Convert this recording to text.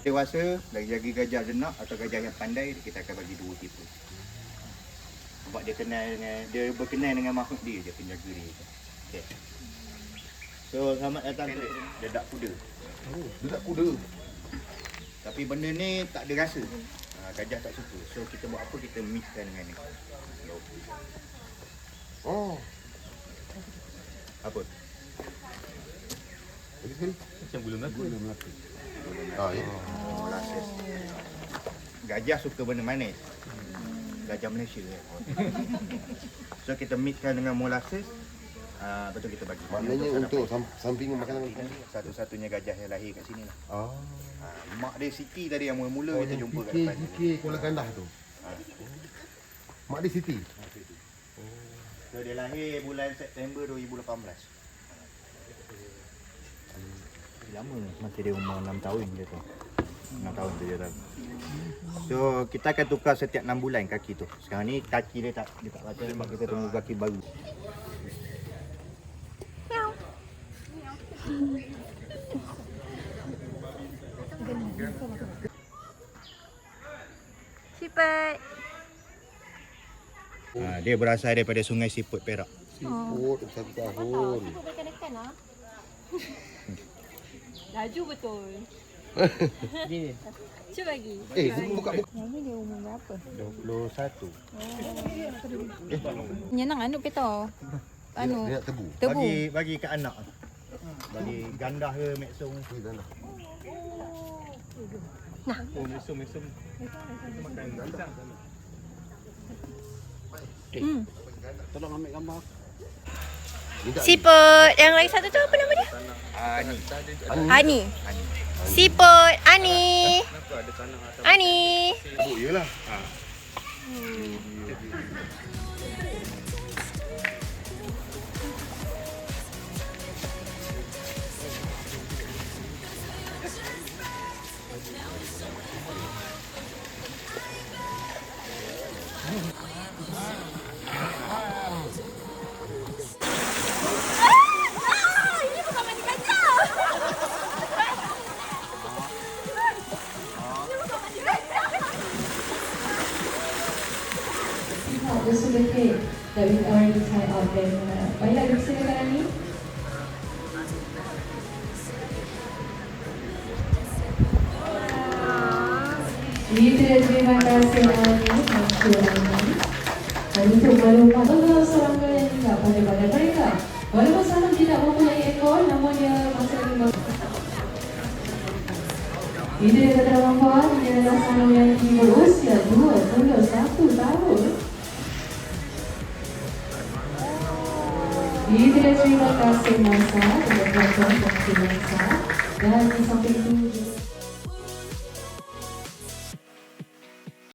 Dewasa, lagi gajah jenak atau gajah yang pandai, kita akan bagi 2 tipe. Sebab dia berkenal dengan makhluk dia penjaga dia. Okay. So selamat datang ke dedak kuda. Dedak kuda. Tapi benda ni tak ada rasa. Gajah tak suka. So kita buat apa? Kita mixkan dengan ni. Oh. Apa? Macam bulu Melaka. Ya. Molasses. Gajah suka benda manis. Gajah Malaysia. So kita mixkan dengan molasses. Betul kita bagi. Maknanya untuk sampingan makanan. Satu-satunya gajah yang lahir kat sini lah. Ah. Mak dia Siti tadi yang mula-mula kita jumpa kat depan. Sikit Kuala Kandah tu. Mak dia Siti. So dia lahir bulan September 2018. Lama masa dia umur 6 tahun je tu. 6 tahun tu dia. So kita akan tukar setiap 6 bulan kaki tu. Sekarang ni kaki dia tak baca sebab kita tunggu kaki baru. Siput. Dia berasal daripada Sungai Siput, Perak. Siput 1 tahun. Siput berkan-kan lah. Laju betul. Gini. Cuba lagi. Buka. Ini dia umur berapa? 21. Nyenang anu kita. Anu. Dia nak tebu. Tebu. Bagi kat anak. Bagi gandah ke meksung. Gandah. Nah. Oh, mesum. Makan pisang. Tolong ambil gambar. Siput. Yang lagi satu tu apa nama dia? Ani. Siput. Ani. Ani. Oh, iyalah. The sugarcane that we've already tied up and baiklah silakan Ani. Terima kasih Ani. Dan untuk maklumat tentang serangga yang tinggal pada mereka, walaupun sana tidak mempunyai ekor, namun dia masih lagi ini dia kata perempuan, dia adalah sarang yang berusia 21 tahun. Ini terima kasih masa, terima kasih masa, dan di samping itu